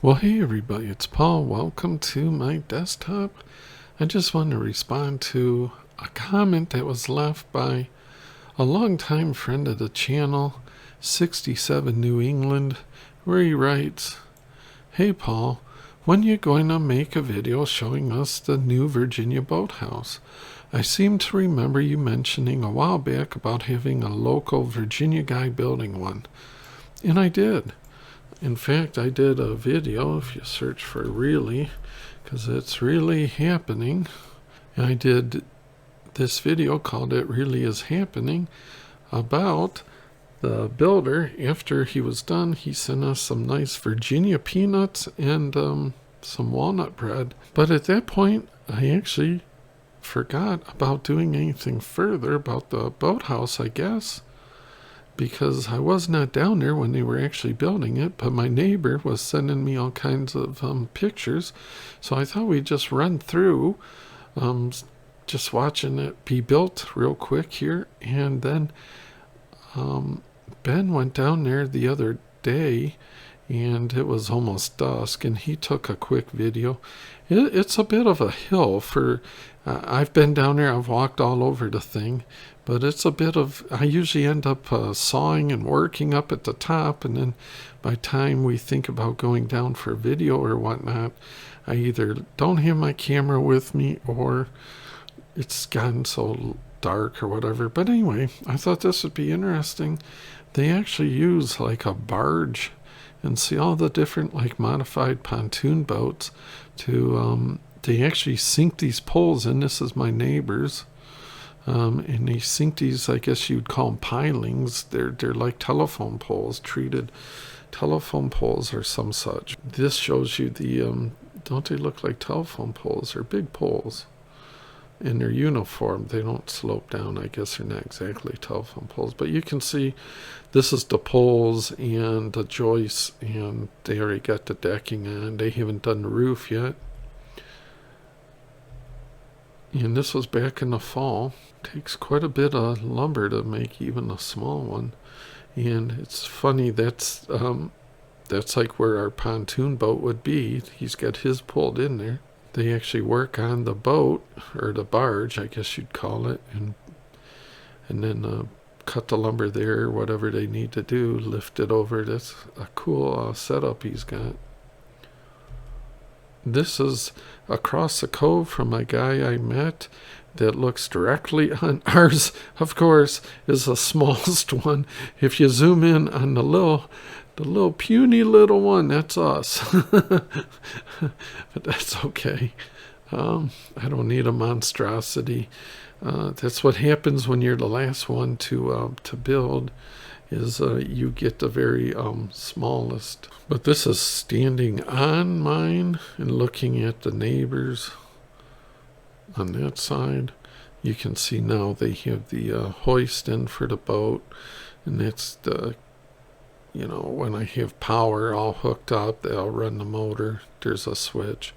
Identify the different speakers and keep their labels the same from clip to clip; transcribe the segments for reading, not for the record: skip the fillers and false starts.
Speaker 1: Well, hey everybody, it's Paul. Welcome to my desktop. I just want to respond to a comment that was left by a longtime friend of the channel, 67 New England, where he writes, "Hey Paul, when you going to make a video showing us the new Virginia Boathouse? I seem to remember you mentioning a while back about having a local Virginia guy building one." And I did. In fact, I did a video, if you search for really, because it's really happening. And I did this video called It Really Is Happening about the builder. After he was done, he sent us some nice Virginia peanuts and some walnut bread. But at that point, I actually forgot about doing anything further about the boathouse, I guess, because I was not down there when they were actually building it, but my neighbor was sending me all kinds of pictures, so I thought we'd just run through just watching it be built real quick here. And then Ben went down there the other day, and it was almost dusk, and he took a quick video. It's a bit of a hill for, I've been down there, I've walked all over the thing, but it's a bit of, I usually end up sawing and working up at the top, and then by the time we think about going down for video or whatnot, I either don't have my camera with me or it's gotten so dark or whatever. But anyway, I thought this would be interesting. They actually use like a barge, and see all the different like modified pontoon boats to they actually sink these poles in. This is my neighbor's, and they sink these, I guess you'd call them pilings. They're like telephone poles, treated telephone poles or some such. This shows you the don't they look like telephone poles? They're big poles, and they're uniform. They don't slope down. I guess they're not exactly telephone poles, but you can see this is the poles and the joists, and they already got the decking on. They haven't done the roof yet. And this was back in the fall. Takes quite a bit of lumber to make even a small one. And it's funny, that's like where our pontoon boat would be. He's got his pulled in there. They actually work on the boat, or the barge, I guess you'd call it, and then cut the lumber there, whatever they need to do, lift it over. That's a cool setup he's got. This is across the cove from a guy I met that looks directly on ours, of course, is the smallest one. If you zoom in on the little puny little one, that's us. But that's okay. I don't need a monstrosity. That's what happens when you're the last one to build, is you get the very smallest. But this is standing on mine and looking at the neighbors on that side. You can see now they have the hoist in for the boat, and that's the, you know, when I have power all hooked up, they'll run the motor. There's a switch.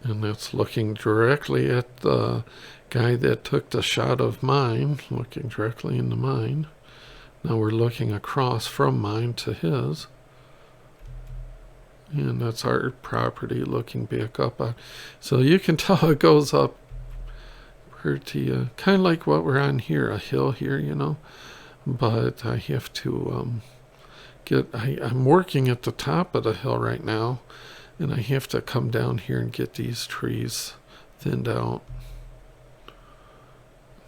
Speaker 1: And that's looking directly at the guy that took the shot of mine, looking directly into mine. Now we're looking across from mine to his. And that's our property looking back up. So you can tell it goes up pretty, kind of like what we're on here, a hill here, you know. But I have to I'm working at the top of the hill right now, and I have to come down here and get these trees thinned out.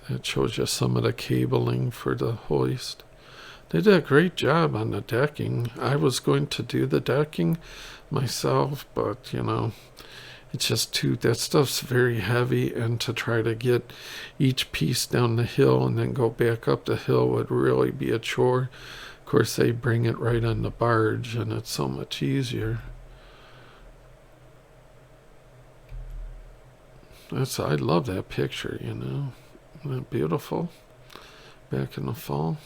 Speaker 1: That shows you some of the cabling for the hoist. They did a great job on the decking. I was going to do the decking myself, but, you know, it's just that stuff's very heavy, and to try to get each piece down the hill and then go back up the hill would really be a chore. Of course, they bring it right on the barge, and it's so much easier. I love that picture, you know. Isn't that beautiful? Back in the fall.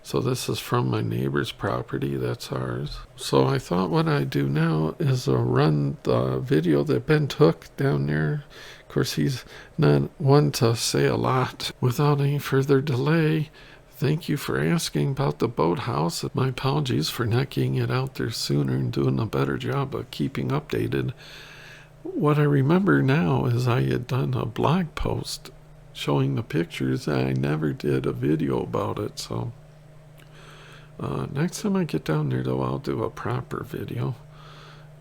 Speaker 1: So this is from my neighbor's property. That's ours. So I thought what I'd do now is run the video that Ben took down there. Of course, he's not one to say a lot. Without any further delay, Thank you for asking about the boathouse. My apologies for not getting it out there sooner and doing a better job of keeping updated. What I remember now is I had done a blog post showing the pictures, and I never did a video about it. So next time I get down there, though, I'll do a proper video.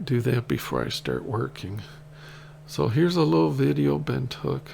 Speaker 1: Do that before I start working. So here's a little video Ben took.